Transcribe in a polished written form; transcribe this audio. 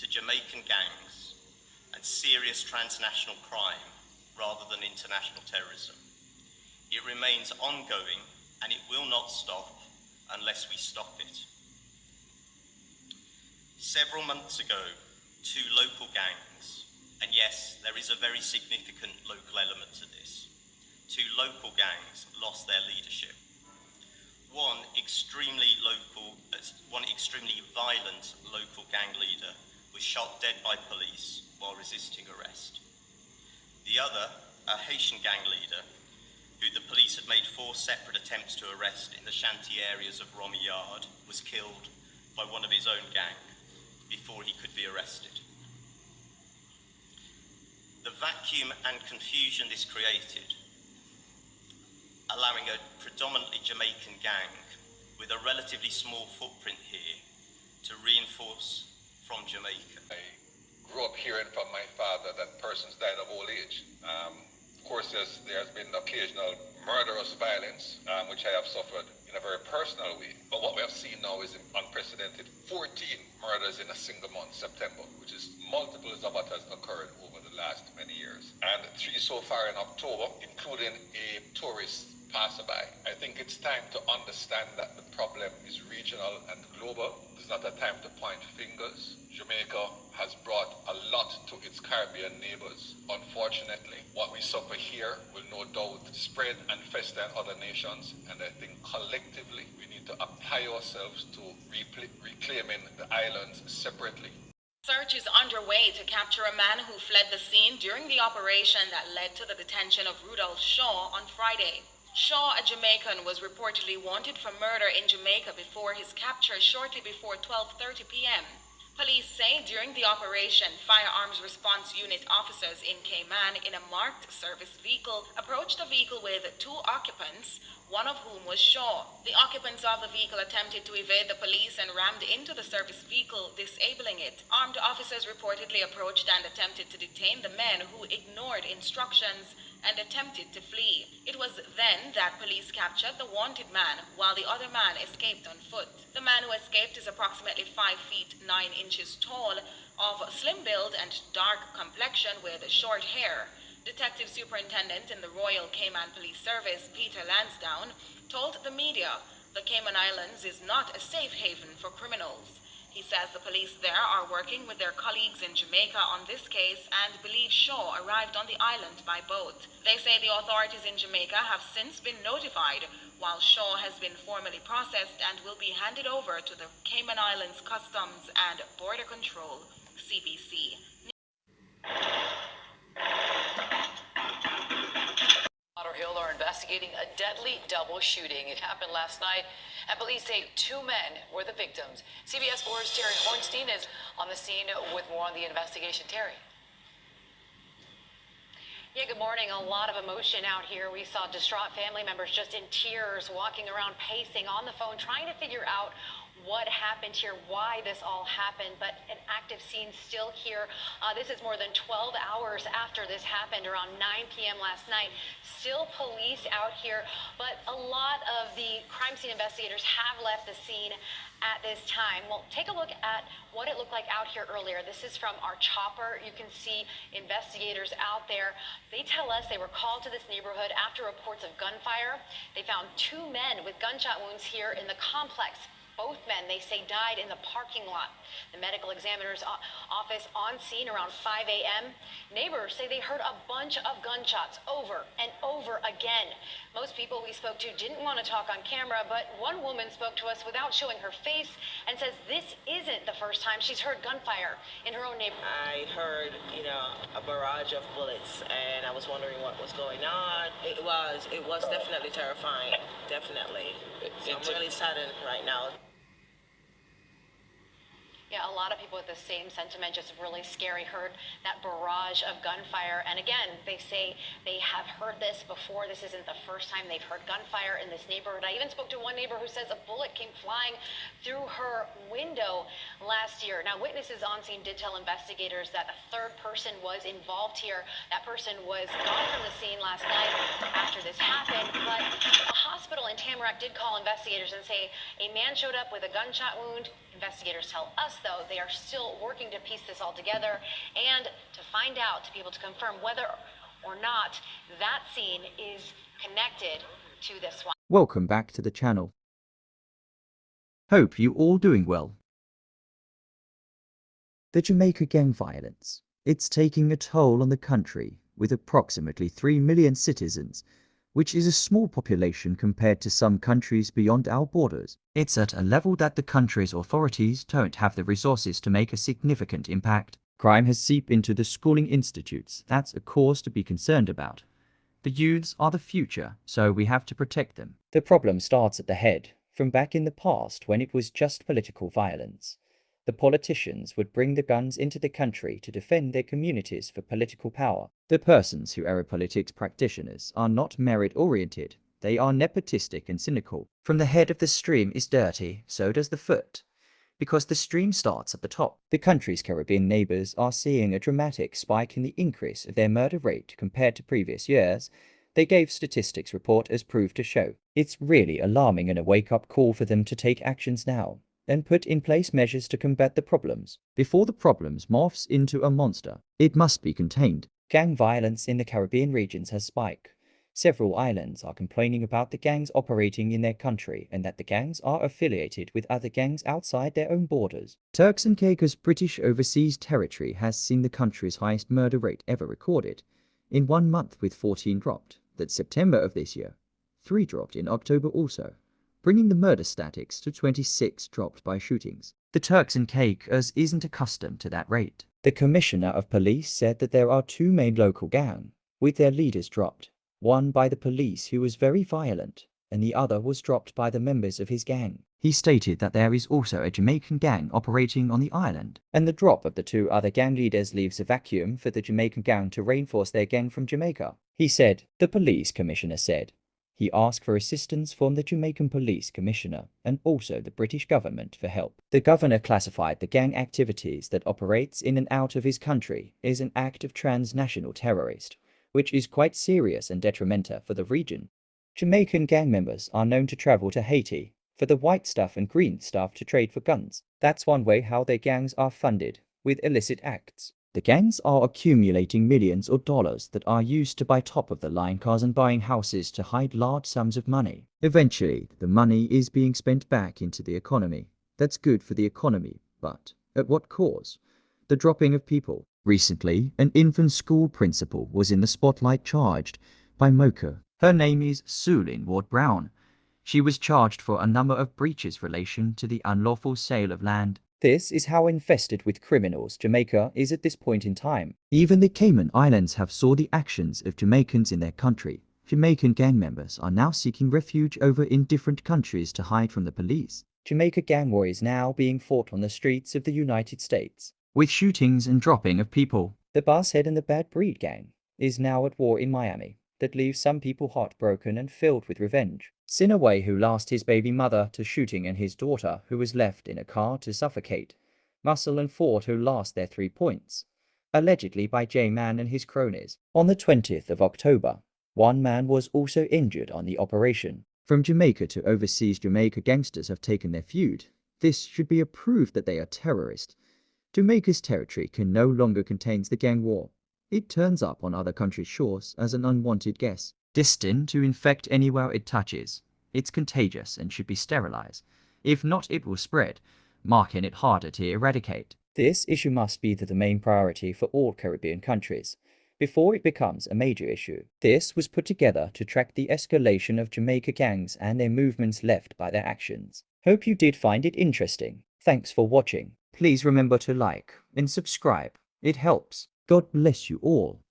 to Jamaican gangs and serious transnational crime rather than international terrorism. It remains ongoing and it will not stop unless we stop it. Several months ago, two local gangs, and yes, there is a very significant local element to this, two local gangs lost their leadership. One extremely violent local gang leader was shot dead by police while resisting arrest. The other, a Haitian gang leader, who the police had made 4 separate attempts to arrest in the shanty areas of Romy Yard, was killed by one of his own gang before he could be arrested. The vacuum and confusion this created, allowing a predominantly Jamaican gang with a relatively small footprint here to reinforce from Jamaica. I grew up hearing from my father that persons died of old age. Of course, there's been occasional murderous violence, which I have suffered in a very personal way. But what we have seen now is unprecedented 14 murders in a single month, September, which is multiples of what has occurred over the last many years. And 3 so far in October, including a tourist passerby. I think it's time to understand that the problem is regional and global. It's not a time to point fingers. Jamaica has brought a lot to its Caribbean neighbors. Unfortunately, what we suffer here will no doubt spread and fester in other nations, and I think collectively we need to apply ourselves to reclaiming the islands separately. Search is underway to capture a man who fled the scene during the operation that led to the detention of Rudolph Shaw on Friday. Shaw, a Jamaican, was reportedly wanted for murder in Jamaica before his capture shortly before 12:30 p.m. Police say during the operation, Firearms Response Unit officers in Cayman in a marked service vehicle approached the vehicle with 2 occupants, one of whom was Shaw. The occupants of the vehicle attempted to evade the police and rammed into the service vehicle, disabling it. Armed officers reportedly approached and attempted to detain the men, who ignored instructions and attempted to flee. It was then that police captured the wanted man, while the other man escaped on foot. The man who escaped is approximately 5 feet 9 inches tall, of slim build and dark complexion with short hair. Detective Superintendent in the Royal Cayman Police Service, Peter Lansdowne, told the media the Cayman Islands is not a safe haven for criminals. He says the police there are working with their colleagues in Jamaica on this case and believe Shaw arrived on the island by boat. They say the authorities in Jamaica have since been notified, while Shaw has been formally processed and will be handed over to the Cayman Islands Customs and Border Control, CBC. Hill are investigating a deadly double shooting. It happened last night, and police say 2 men were the victims. CBS 4's Terry Hornstein is on the scene with more on the investigation. Terry. Yeah, good morning. A lot of emotion out here. We saw distraught family members just in tears, walking around, pacing on the phone, trying to figure out what happened here, why this all happened, but an active scene still here. This is more than 12 hours after this happened, around 9 p.m. last night. Still police out here, but a lot of the crime scene investigators have left the scene at this time. Well, take a look at what it looked like out here earlier. This is from our chopper. You can see investigators out there. They tell us they were called to this neighborhood after reports of gunfire. They found 2 men with gunshot wounds here in the complex. Both men, they say, died in the parking lot. The medical examiner's office on scene around 5 a.m. Neighbors say they heard a bunch of gunshots over and over again. Most people we spoke to didn't want to talk on camera, but one woman spoke to us without showing her face and says this isn't the first time she's heard gunfire in her own neighborhood. I heard, a barrage of bullets, and I was wondering what was going on. It was definitely terrifying, definitely. So I'm really saddened right now. Yeah, a lot of people with the same sentiment, just really scary, heard that barrage of gunfire. And again, they say they have heard this before. This isn't the first time they've heard gunfire in this neighborhood. I even spoke to one neighbor who says a bullet came flying through her window last year. Now, witnesses on scene did tell investigators that a 3rd person was involved here. That person was gone from the scene last night after this happened, but a hospital in Tamarack did call investigators and say a man showed up with a gunshot wound. Investigators tell us, though, they are still working to piece this all together and to find out, to be able to confirm whether or not that scene is connected to this one. Welcome back to the channel. Hope you all doing well. The Jamaica gang violence. It's taking a toll on the country with approximately 3 million citizens, which is a small population compared to some countries beyond our borders. It's at a level that the country's authorities don't have the resources to make a significant impact. Crime has seeped into the schooling institutes. That's a cause to be concerned about. The youths are the future, so we have to protect them. The problem starts at the head, from back in the past when it was just political violence. The politicians would bring the guns into the country to defend their communities for political power. The persons who are politics practitioners are not merit-oriented. They are nepotistic and cynical. From the head of the stream is dirty, so does the foot. Because the stream starts at the top. The country's Caribbean neighbors are seeing a dramatic spike in the increase of their murder rate compared to previous years. They gave statistics report as proof to show. It's really alarming and a wake-up call for them to take actions now and put in place measures to combat the problems before the problems morphs into a monster. It must be contained. Gang violence in the Caribbean regions has spiked. Several islands are complaining about the gangs operating in their country and that the gangs are affiliated with other gangs outside their own borders. Turks and Caicos British overseas territory has seen the country's highest murder rate ever recorded. In 1 month with 14 dropped. That's September of this year. 3 dropped in October also, bringing the murder statistics to 26 dropped by shootings. The Turks and Caicos isn't accustomed to that rate. The Commissioner of Police said that there are 2 main local gangs, with their leaders dropped. One by the police who was very violent, and the other was dropped by the members of his gang. He stated that there is also a Jamaican gang operating on the island, and the drop of the 2 other gang leaders leaves a vacuum for the Jamaican gang to reinforce their gang from Jamaica. He said, the police commissioner said. He asked for assistance from the Jamaican police commissioner and also the British government for help. The governor classified the gang activities that operates in and out of his country as an act of transnational terrorist, which is quite serious and detrimental for the region. Jamaican gang members are known to travel to Haiti for the white stuff and green stuff to trade for guns. That's one way how their gangs are funded, with illicit acts. The gangs are accumulating millions of dollars that are used to buy top-of-the-line cars and buying houses to hide large sums of money. Eventually, the money is being spent back into the economy. That's good for the economy, but at what cost? The dropping of people. Recently, an infant school principal was in the spotlight charged by Mocha. Her name is Sulin Ward-Brown. She was charged for a number of breaches relation to the unlawful sale of land. This is how infested with criminals Jamaica is at this point in time. Even the Cayman Islands have saw the actions of Jamaicans in their country. Jamaican gang members are now seeking refuge over in different countries to hide from the police. Jamaica gang war is now being fought on the streets of the United States, with shootings and dropping of people. The Basshead and the Bad Breed gang is now at war in Miami. That leaves some people heartbroken and filled with revenge. Sinaway, who lost his baby mother to shooting, and his daughter, who was left in a car to suffocate. Muscle and Ford, who lost their 3 points, allegedly by J-Man and his cronies. On the 20th of October, 1 man was also injured on the operation. From Jamaica to overseas, Jamaica gangsters have taken their feud. This should be a proof that they are terrorists. Jamaica's territory can no longer contain the gang war. It turns up on other countries' shores as an unwanted guest, destined to infect anywhere it touches. It's contagious and should be sterilized. If not, it will spread, making it harder to eradicate. This issue must be the main priority for all Caribbean countries, before it becomes a major issue. This was put together to track the escalation of Jamaica gangs and their movements left by their actions. Hope you did find it interesting. Thanks for watching. Please remember to like and subscribe. It helps. God bless you all.